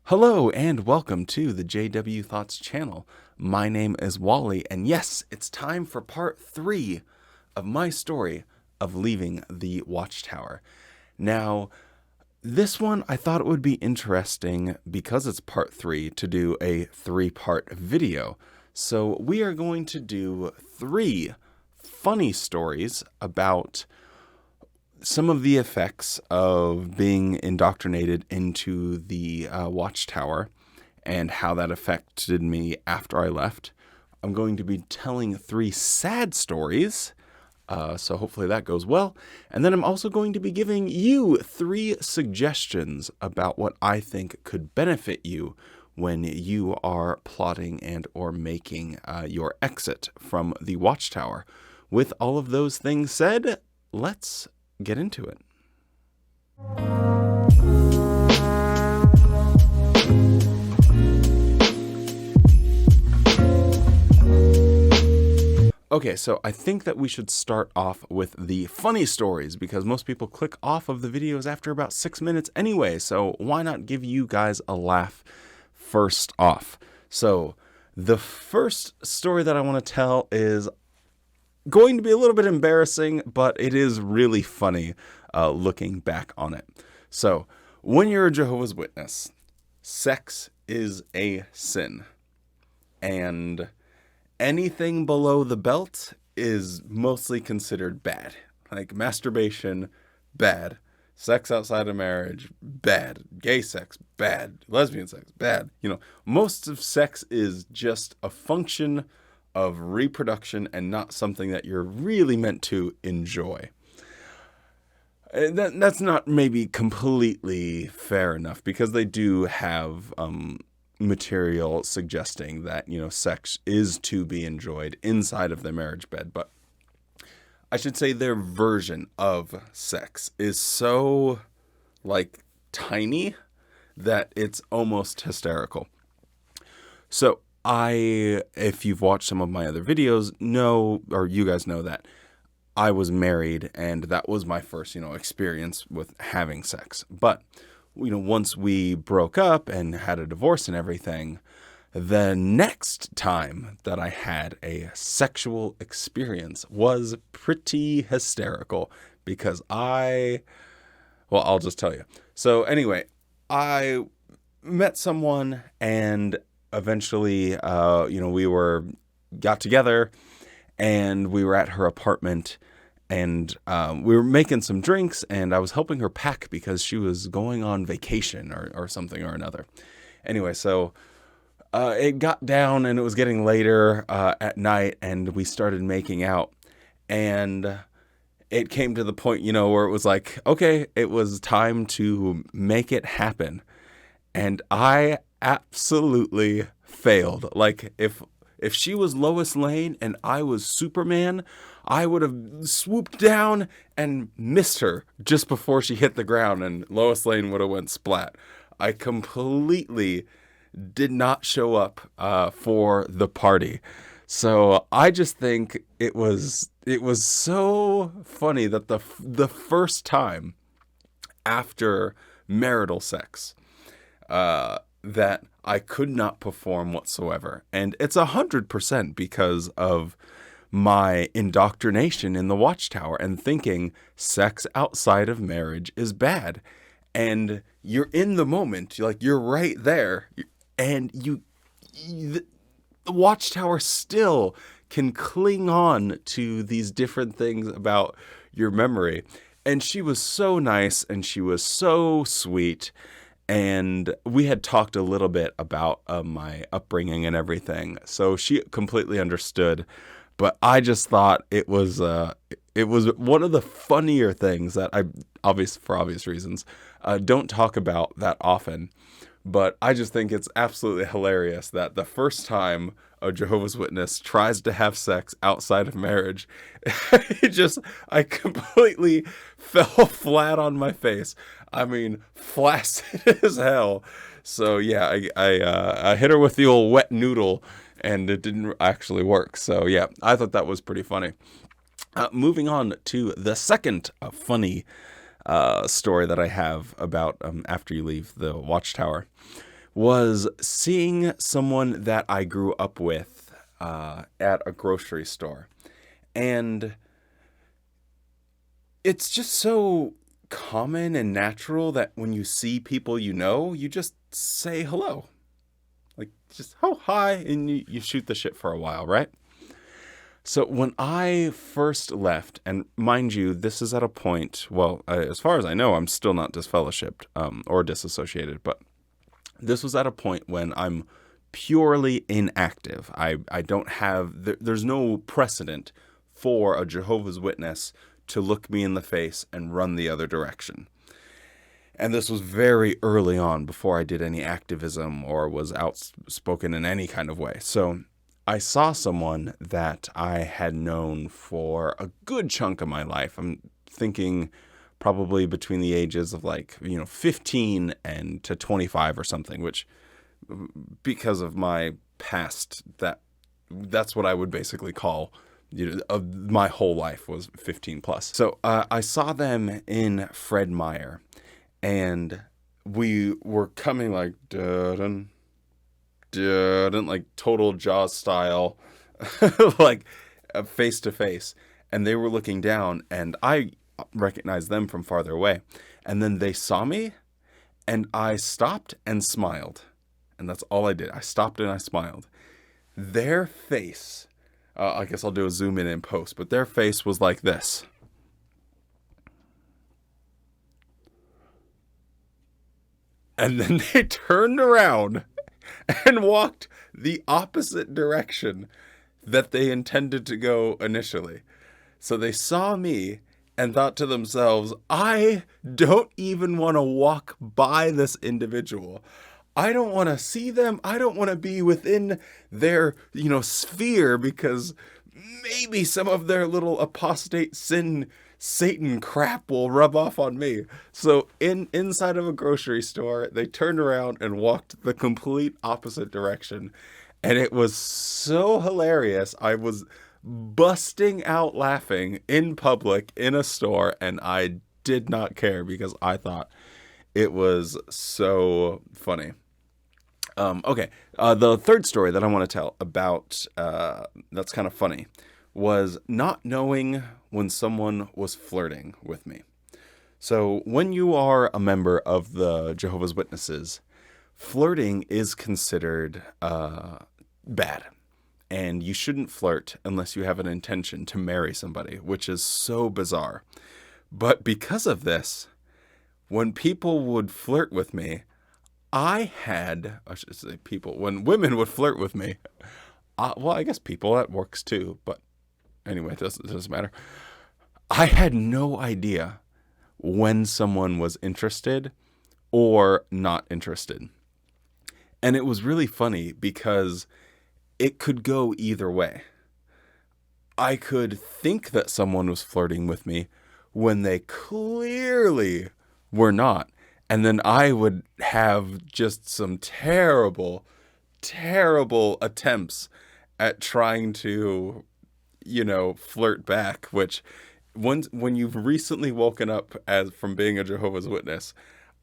Hello and welcome to the JW Thoughts channel. My name is Wally, and yes, it's time for part 3 of my story of leaving the Watchtower. Now, this one I thought it would be interesting because it's part 3 to do a 3-part video. So we are going to do 3 funny stories about some of the effects of being indoctrinated into the Watchtower and how that affected me after I left. I'm going to be telling 3 sad stories, so hopefully that goes well. And then I'm also going to be giving you 3 suggestions about what I think could benefit you when you are plotting and or making your exit from the Watchtower. With all of those things said, let's get into it. Okay, so I think that we should start off with the funny stories because most people click off of the videos after about 6 minutes anyway, so why not give you guys a laugh first off? So the first story that I want to tell is going to be a little bit embarrassing, but it is really funny looking back on it. So, when you're a Jehovah's Witness, sex is a sin. And anything below the belt is mostly considered bad. Like masturbation, bad. Sex outside of marriage, bad. Gay sex, bad. Lesbian sex, bad. Most of sex is just a function of reproduction and not something that you're really meant to enjoy. That's not maybe completely fair enough because they do have material suggesting that, sex is to be enjoyed inside of the marriage bed. But I should say their version of sex is so, tiny that it's almost hysterical. So, if you've watched some of my other videos, you guys know that I was married and that was my first, experience with having sex. But, once we broke up and had a divorce and everything, the next time that I had a sexual experience was pretty hysterical because I'll just tell you. So anyway, I met someone and eventually, we got together and we were at her apartment and we were making some drinks and I was helping her pack because she was going on vacation or something or another. Anyway, so it got down and it was getting later at night and we started making out and it came to the point, where it was like, okay, it was time to make it happen. And I absolutely failed. Like if she was Lois Lane and I was Superman, I would have swooped down and missed her just before she hit the ground and Lois Lane would have went splat. I completely did not show up for the party. So I just think it was so funny that the first time after marital sex that I could not perform whatsoever. And it's 100% because of my indoctrination in the Watchtower and thinking sex outside of marriage is bad. And you're in the moment, you're right there. And the Watchtower still can cling on to these different things about your memory. And she was so nice and she was so sweet. And we had talked a little bit about my upbringing and everything. So she completely understood. But I just thought it was one of the funnier things that for obvious reasons, don't talk about that often. But I just think it's absolutely hilarious that the first time a Jehovah's Witness tries to have sex outside of marriage, I completely fell flat on my face. I mean, flaccid as hell. So yeah, I hit her with the old wet noodle and it didn't actually work. So yeah, I thought that was pretty funny. Moving on to the second funny story that I have about after you leave the Watchtower. was seeing someone that I grew up with at a grocery store. And it's just so common and natural that when you see people you just say hello. Like, just, oh, hi, and you shoot the shit for a while, right? So when I first left, and mind you, this is at a point, well, as far as I know, I'm still not disfellowshipped or disassociated, but this was at a point when I'm purely inactive. I don't have, there's no precedent for a Jehovah's Witness to look me in the face and run the other direction. And this was very early on, before I did any activism or was outspoken in any kind of way. So I saw someone that I had known for a good chunk of my life. I'm thinking probably between the ages of 15 and to 25 or something, which, because of my past, that's what I would basically call, my whole life was 15 plus. So I saw them in Fred Meyer, and we were coming like dun, dun, like total Jaws style, like face to face, and they were looking down, and I recognized them from farther away, and then they saw me, and I stopped and smiled, and that's all I did. I stopped and I smiled. Their face, I guess I'll do a zoom in post, but their face was like this. And then they turned around and walked the opposite direction that they intended to go initially. So they saw me and thought to themselves, I don't even want to walk by this individual. I don't want to see them. I don't want to be within their, sphere, because maybe some of their little apostate sin Satan crap will rub off on me. So inside of a grocery store, they turned around and walked the complete opposite direction. And it was so hilarious. I was busting out laughing in public in a store, and I did not care because I thought it was so funny. Okay, the third story that I want to tell about that's kind of funny was not knowing when someone was flirting with me. So when you are a member of the Jehovah's Witnesses, flirting is considered bad. And you shouldn't flirt unless you have an intention to marry somebody, which is so bizarre. But because of this, when people would flirt with me, I should say people, when women would flirt with me, well, I guess people, that works too, but anyway, it doesn't matter. I had no idea when someone was interested or not interested. And it was really funny because it could go either way. I could think that someone was flirting with me when they clearly were not. And then I would have just some terrible, terrible attempts at trying to, flirt back, which when you've recently woken up from being a Jehovah's Witness,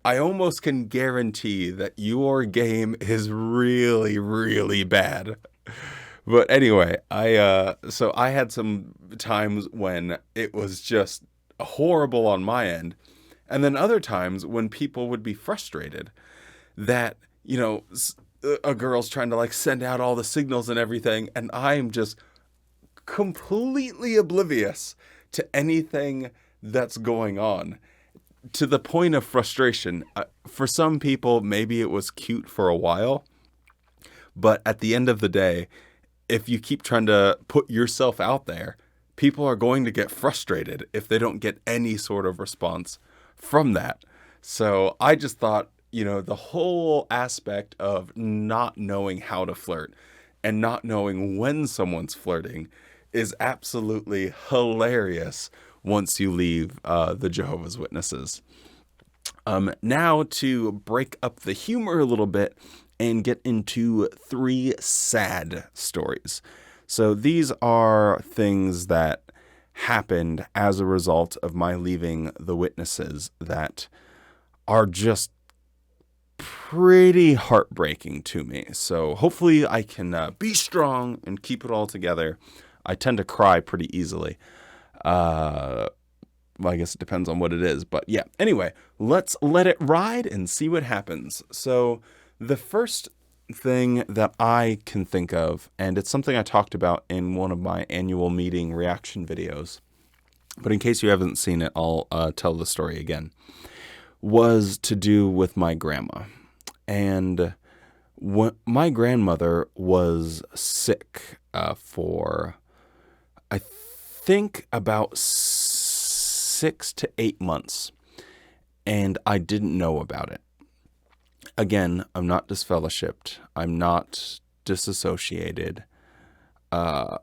I almost can guarantee that your game is really, really bad. But anyway, so I had some times when it was just horrible on my end. And then other times when people would be frustrated that, a girl's trying to send out all the signals and everything, and I'm just completely oblivious to anything that's going on, to the point of frustration. For some people, maybe it was cute for a while, but at the end of the day, if you keep trying to put yourself out there, people are going to get frustrated if they don't get any sort of response from that. So I just thought, the whole aspect of not knowing how to flirt and not knowing when someone's flirting is absolutely hilarious once you leave the Jehovah's Witnesses. Now to break up the humor a little bit and get into 3 sad stories. So these are things that happened as a result of my leaving the Witnesses that are just pretty heartbreaking to me. So hopefully I can be strong and keep it all together. I tend to cry pretty easily. Well, I guess it depends on what it is. But yeah, anyway, let's let it ride and see what happens. So the first thing that I can think of, and it's something I talked about in one of my annual meeting reaction videos, but in case you haven't seen it, I'll tell the story again, was to do with my grandma. And my grandmother was sick for, I think, about 6 to 8 months, and I didn't know about it. Again, I'm not disfellowshipped. I'm not disassociated. As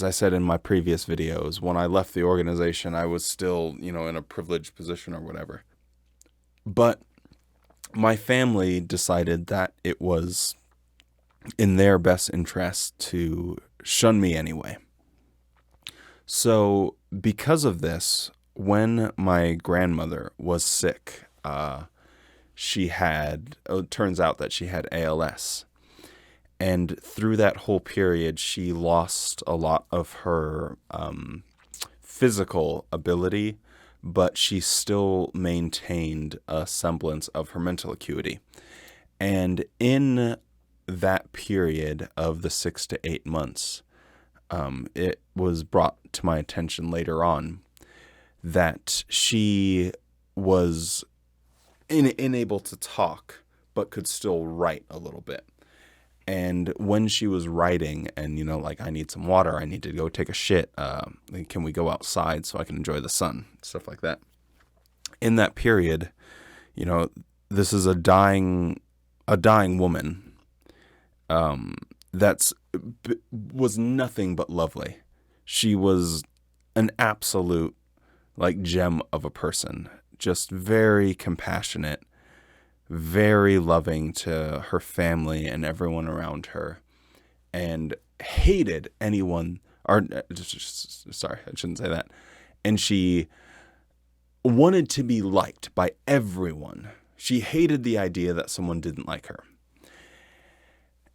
I said in my previous videos, when I left the organization, I was still, in a privileged position or whatever. But my family decided that it was in their best interest to shun me anyway. So because of this, when my grandmother was sick, it turns out that she had ALS. And through that whole period, she lost a lot of her physical ability, but she still maintained a semblance of her mental acuity. And in that period of the 6 to 8 months, it was brought to my attention later on that she was unable to talk, but could still write a little bit. And when she was writing and, like, I need some water, I need to go take a shit, can we go outside so I can enjoy the sun, stuff like that. In that period, this is a dying woman was nothing but lovely. She was an absolute, gem of a person, just very compassionate, very loving to her family and everyone around her, and hated anyone, sorry, I shouldn't say that. And she wanted to be liked by everyone. She hated the idea that someone didn't like her.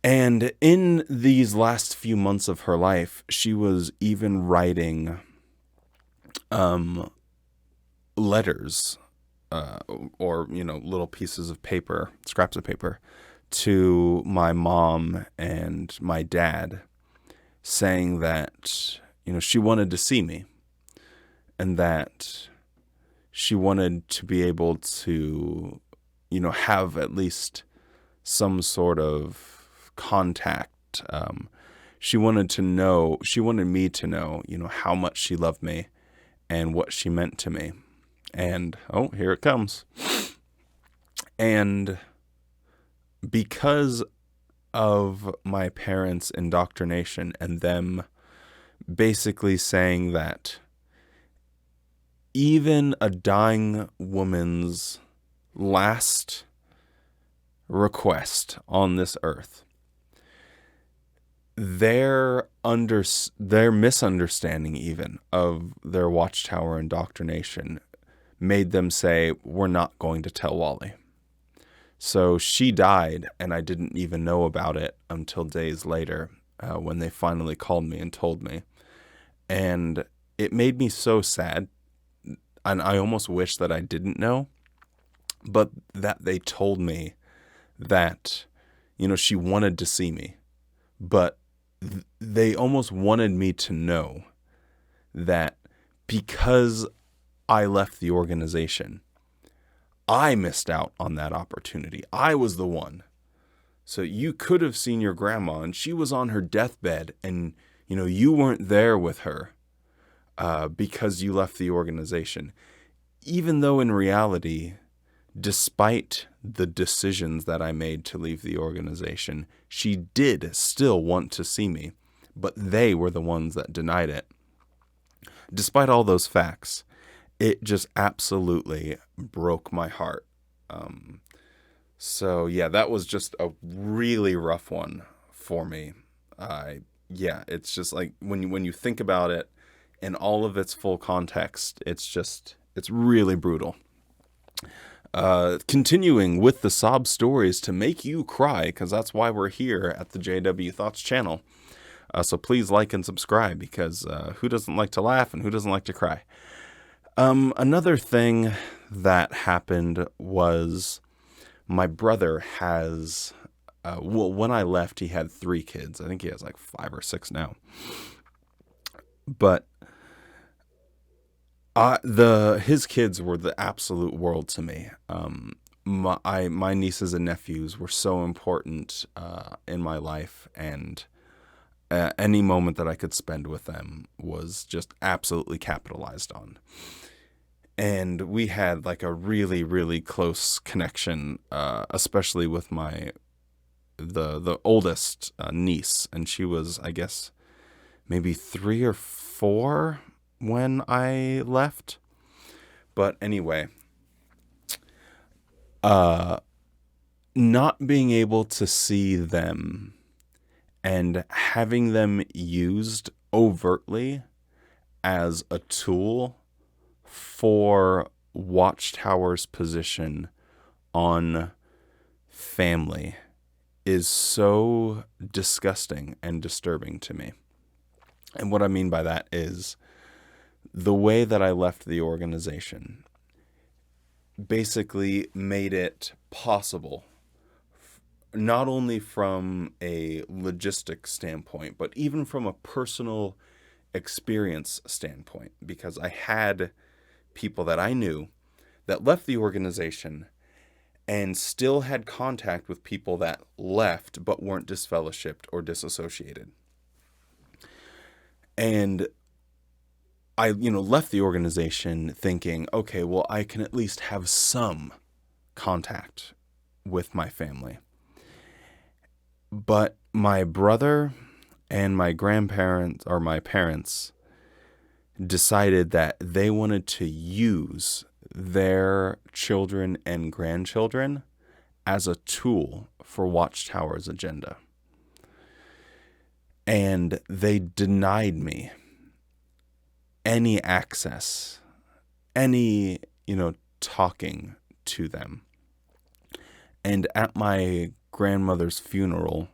And in these last few months of her life, she was even writing letters or, little pieces of paper, scraps of paper, to my mom and my dad, saying that, she wanted to see me and that she wanted to be able to, have at least some sort of contact. She wanted me to know, how much she loved me and what she meant to me. And, here it comes. And because of my parents' indoctrination and them basically saying that even a dying woman's last request on this earth, their misunderstanding even of their Watchtower indoctrination made them say, we're not going to tell Wally. So she died, and I didn't even know about it until days later when they finally called me and told me. And it made me so sad, and I almost wish that I didn't know, but that they told me that, she wanted to see me, but they almost wanted me to know that because I left the organization, I missed out on that opportunity. I was the one. So you could have seen your grandma, and she was on her deathbed, and, you weren't there with her because you left the organization. Even though in reality, despite the decisions that I made to leave the organization, she did still want to see me, but they were the ones that denied it. Despite all those facts, it just absolutely broke my heart. So yeah, that was just a really rough one for me. It's just like when you think about it in all of its full context, it's really brutal. continuing with the sob stories to make you cry, because that's why we're here at the JW Thoughts channel. So please like and subscribe, because who doesn't like to laugh and who doesn't like to cry? Another thing that happened was my brother has, when I left, he had 3 kids. I think he has like 5 or 6 now. But his kids were the absolute world to me. My nieces and nephews were so important in my life, and any moment that I could spend with them was just absolutely capitalized on. And we had like a really, really close connection, especially with the oldest niece, and she was, I guess, maybe 3 or 4 when I left. But anyway, not being able to see them and having them used overtly as a tool for Watchtower's position on family is so disgusting and disturbing to me. And what I mean by that is the way that I left the organization basically made it possible, not only from a logistic standpoint, but even from a personal experience standpoint, because I had people that I knew that left the organization and still had contact with people that left but weren't disfellowshipped or disassociated. And I, left the organization thinking, okay, well, I can at least have some contact with my family. But my brother and my grandparents, or my parents, decided that they wanted to use their children and grandchildren as a tool for Watchtower's agenda. And they denied me any access, any, talking to them. And at my grandmother's funeral,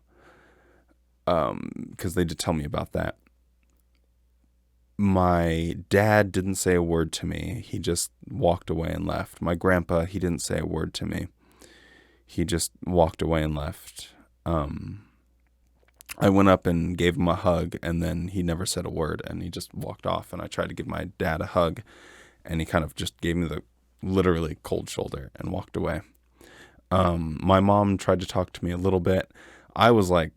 because they did tell me about that, my dad didn't say a word to me. He just walked away and left. My grandpa, he didn't say a word to me. He just walked away and left. I went up and gave him a hug, and then he never said a word, and he just walked off. And I tried to give my dad a hug, and he kind of just gave me the literally cold shoulder and walked away. My mom tried to talk to me a little bit. I was like,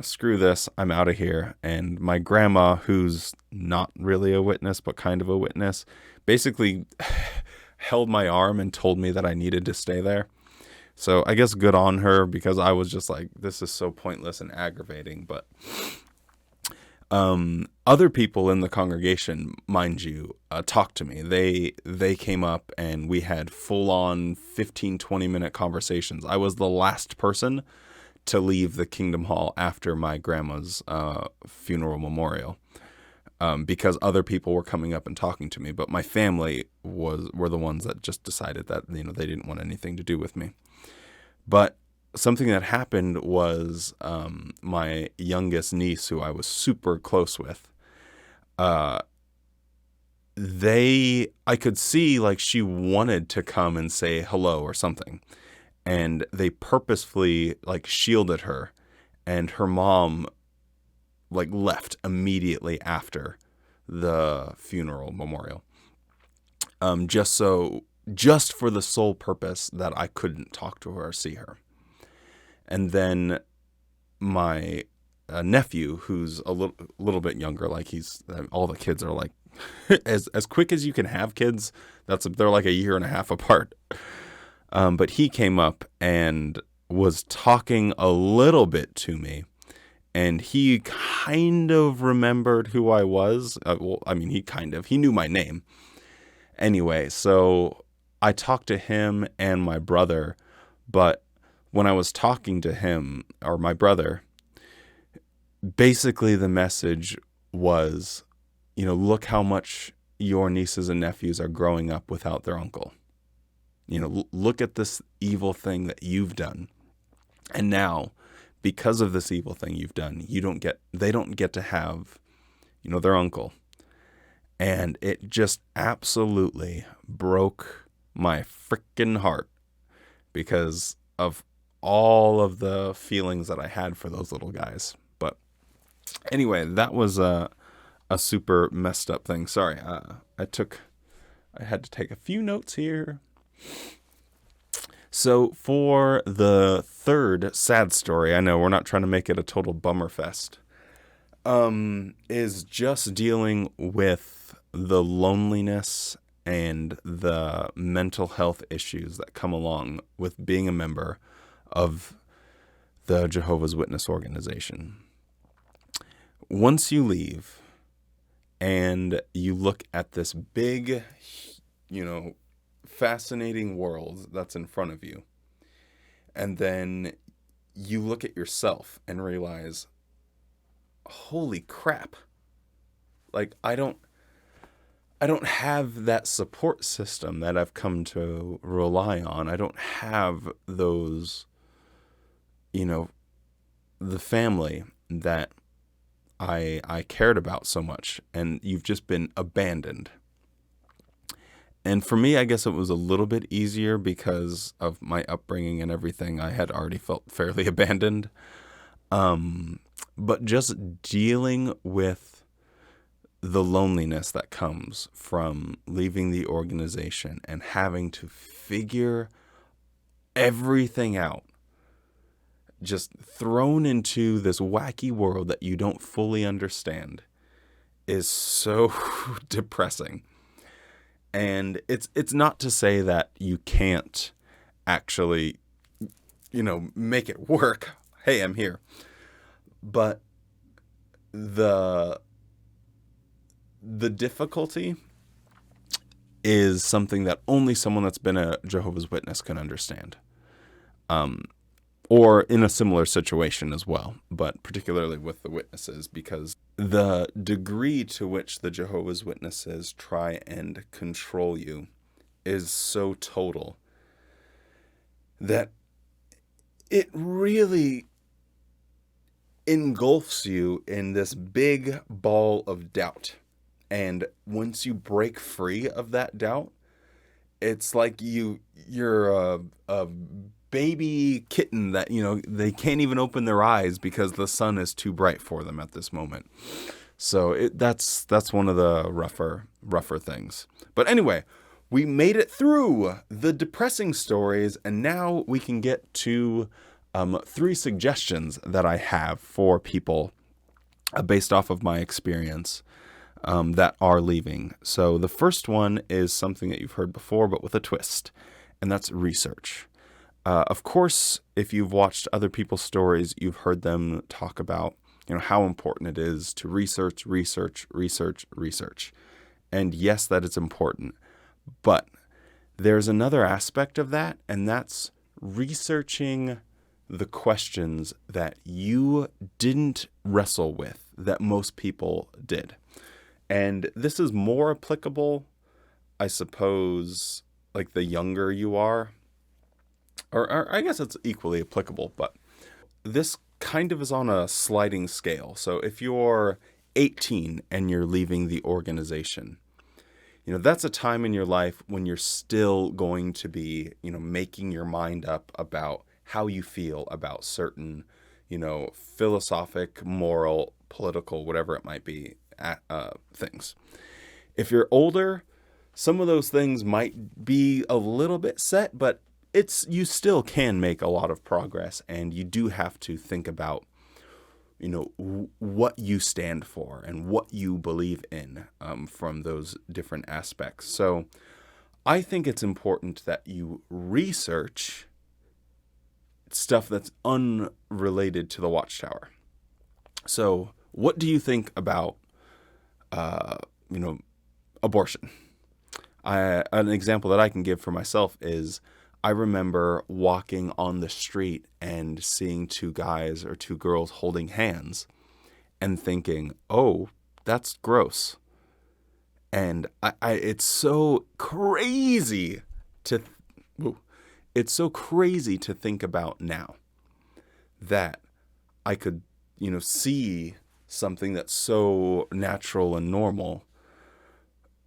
screw this, I'm out of here. And my grandma, who's not really a witness, but kind of a witness, basically held my arm and told me that I needed to stay there. So I guess good on her, because I was just like, this is so pointless and aggravating. But other people in the congregation, mind you, talked to me. They came up and we had full-on 15, 20-minute conversations. I was the last person to leave the Kingdom Hall after my grandma's funeral memorial, because other people were coming up and talking to me. But my family were the ones that just decided that they didn't want anything to do with me. But something that happened was my youngest niece, who I was super close with, I could see like she wanted to come and say hello or something. And they purposefully like shielded her, and her mom like left immediately after the funeral memorial. Just for the sole purpose that I couldn't talk to her or see her. And then my nephew, who's a little bit younger, like all the kids are like, as quick as you can have kids, they're like a year and a half apart. But he came up and was talking a little bit to me, and he kind of remembered who I was. He knew my name. Anyway, so I talked to him and my brother, but when I was talking to him, or my brother, basically the message was, look how much your nieces and nephews are growing up without their uncle. Look at this evil thing that you've done. And now, because of this evil thing you've done, they don't get to have, their uncle. And it just absolutely broke my freaking heart because of all of the feelings that I had for those little guys. But anyway, that was a super messed up thing. Sorry, I had to take a few notes here. So for the third sad story, I know we're not trying to make it a total bummer fest, is just dealing with the loneliness and the mental health issues that come along with being a member of the Jehovah's Witness organization. Once you leave and you look at this big, fascinating world that's in front of you, and then you look at yourself and realize, holy crap, like I don't have that support system that I've come to rely on. I don't have those, the family that I cared about so much, and you've just been abandoned. And for me, I guess it was a little bit easier because of my upbringing and everything. I had already felt fairly abandoned. But just dealing with the loneliness that comes from leaving the organization and having to figure everything out, just thrown into this wacky world that you don't fully understand, is so depressing. And it's not to say that you can't actually, make it work. Hey, I'm here. But the difficulty is something that only someone that's been a Jehovah's Witness can understand. Or in a similar situation as well, but particularly with the witnesses, because the degree to which the Jehovah's Witnesses try and control you is so total that it really engulfs you in this big ball of doubt. And once you break free of that doubt, it's like you're a baby kitten that, they can't even open their eyes because the sun is too bright for them at this moment. So that's one of the rougher things. But anyway, we made it through the depressing stories, and now we can get to 3 suggestions that I have for people based off of my experience that are leaving. So the first one is something that you've heard before, but with a twist, and that's research. Of course, if you've watched other people's stories, you've heard them talk about, how important it is to research. And yes, that is important. But there's another aspect of that, and that's researching the questions that you didn't wrestle with that most people did. And this is more applicable, I suppose, like the younger you are. Or I guess it's equally applicable, but this kind of is on a sliding scale. So if you're 18 and you're leaving the organization, that's a time in your life when you're still going to be, making your mind up about how you feel about certain, philosophic, moral, political, whatever it might be, things. If you're older, some of those things might be a little bit set, but you still can make a lot of progress, and you do have to think about, what you stand for and what you believe in from those different aspects. So I think it's important that you research stuff that's unrelated to the Watchtower. So what do you think about, abortion? An example that I can give for myself is I remember walking on the street and seeing 2 guys or 2 girls holding hands and thinking, oh, that's gross. And it's so crazy to Woo. It's so crazy to think about now that I could, see something that's so natural and normal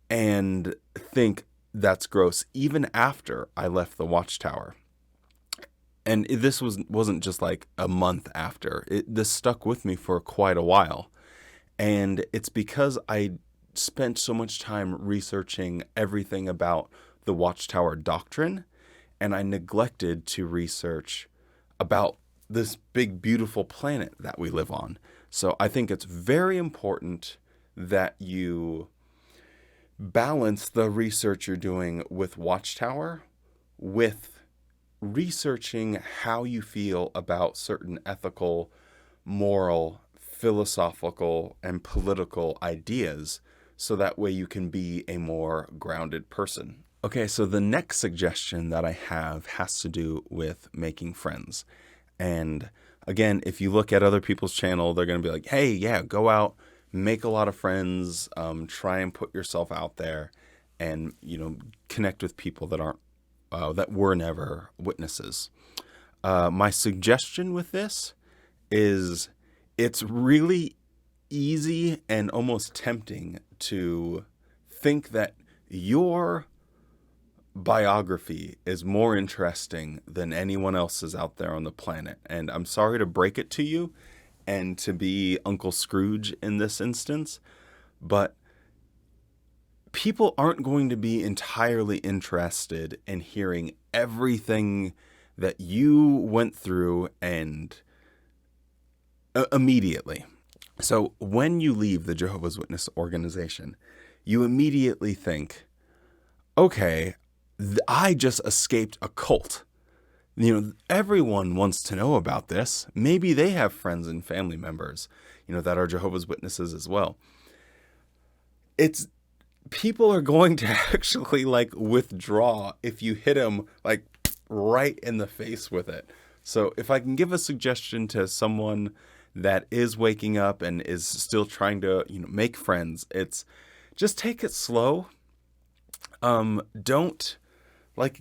and think that's gross even after I left the Watchtower. And this wasn't just like a month after. This stuck with me for quite a while. And it's because I spent so much time researching everything about the Watchtower doctrine, and I neglected to research about this big, beautiful planet that we live on. So I think it's very important that you balance the research you're doing with Watchtower with researching how you feel about certain ethical, moral, philosophical, and political ideas, so that way you can be a more grounded person. Okay, so the next suggestion that I have has to do with making friends. And again, if you look at other people's channel, they're going to be like, hey, yeah, go out, make a lot of friends, try and put yourself out there, and, connect with people that aren't, that were never witnesses. My suggestion with this is it's really easy and almost tempting to think that your biography is more interesting than anyone else's out there on the planet. And I'm sorry to break it to you and to be Uncle Scrooge in this instance, but people aren't going to be entirely interested in hearing everything that you went through and immediately. So when you leave the Jehovah's Witness organization, you immediately think, okay, I just escaped a cult. Everyone wants to know about this. Maybe they have friends and family members, that are Jehovah's Witnesses as well. People are going to actually withdraw if you hit them right in the face with it. So if I can give a suggestion to someone that is waking up and is still trying to, make friends, it's just take it slow. Don't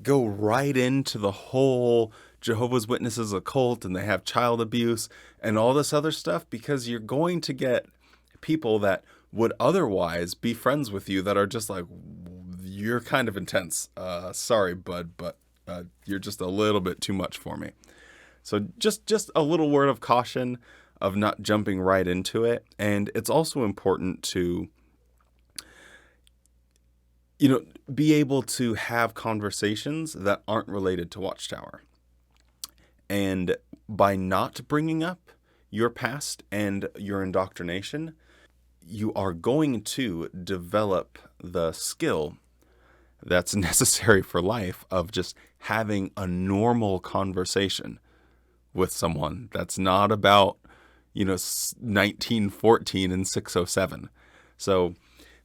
go right into the whole Jehovah's Witnesses a cult and they have child abuse and all this other stuff, because you're going to get people that would otherwise be friends with you that are just like, you're kind of intense. Sorry, bud, but you're just a little bit too much for me. So just a little word of caution of not jumping right into it. And it's also important to be able to have conversations that aren't related to Watchtower. And by not bringing up your past and your indoctrination, you are going to develop the skill that's necessary for life of just having a normal conversation with someone that's not about, 1914 and 607. So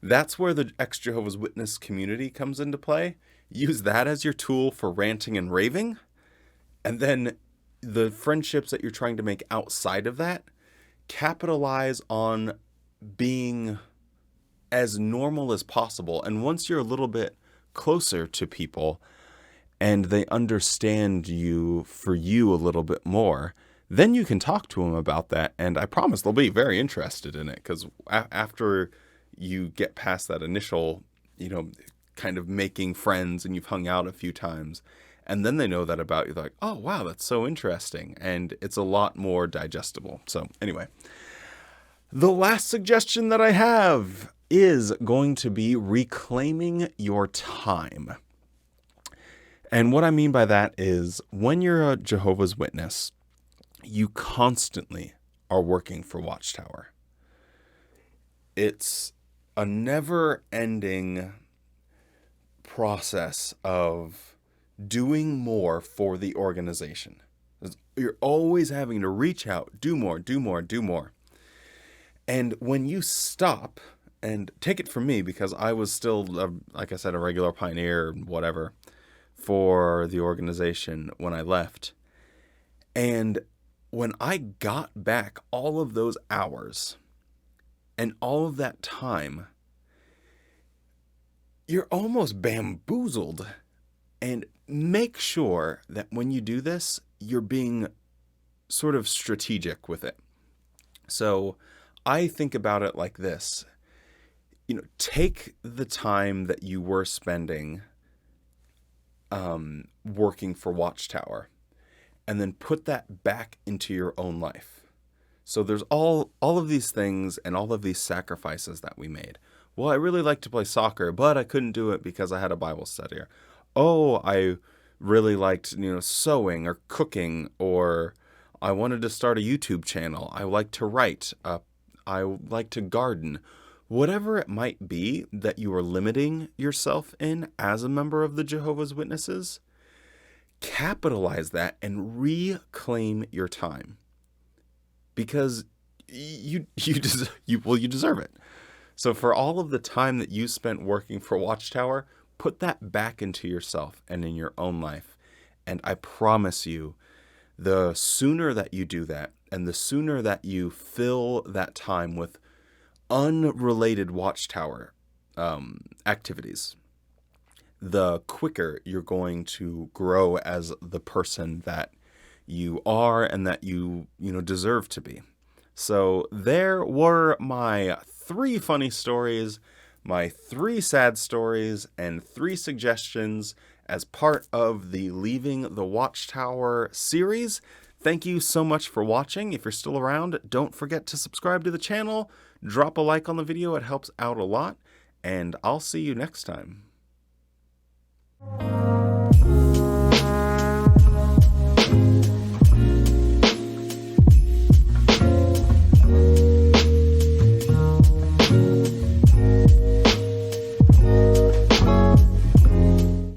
that's where the ex-Jehovah's Witness community comes into play. Use that as your tool for ranting and raving. And then the friendships that you're trying to make outside of that, capitalize on being as normal as possible. And once you're a little bit closer to people and they understand you for you a little bit more, then you can talk to them about that. And I promise they'll be very interested in it, because after you get past that initial, kind of making friends and you've hung out a few times, and then they know that about you, they're like, oh, wow, that's so interesting. And it's a lot more digestible. So anyway, the last suggestion that I have is going to be reclaiming your time. And what I mean by that is when you're a Jehovah's Witness, you constantly are working for Watchtower. It's a never-ending process of doing more for the organization. You're always having to reach out, do more, do more, do more. And when you stop, and take it from me, because I was still, like I said, a regular pioneer, whatever, for the organization when I left. And when I got back all of those hours and all of that time, you're almost bamboozled. And make sure that when you do this, you're being sort of strategic with it. So I think about it like this. Take the time that you were spending working for Watchtower and then put that back into your own life. So there's all of these things and all of these sacrifices that we made. Well, I really like to play soccer, but I couldn't do it because I had a Bible study. Oh, I really liked, sewing or cooking, or I wanted to start a YouTube channel. I like to write. I like to garden. Whatever it might be that you are limiting yourself in as a member of the Jehovah's Witnesses, capitalize that and reclaim your time. Because you deserve it. So for all of the time that you spent working for Watchtower, put that back into yourself and in your own life. And I promise you, the sooner that you do that, and the sooner that you fill that time with unrelated Watchtower activities, the quicker you're going to grow as the person that you are and that you deserve to be. So there were my 3 funny stories, my 3 sad stories, and 3 suggestions as part of the Leaving the Watchtower series. Thank you so much for watching. If you're still around, don't forget to subscribe to the channel, drop a like on the video, it helps out a lot, and I'll see you next time.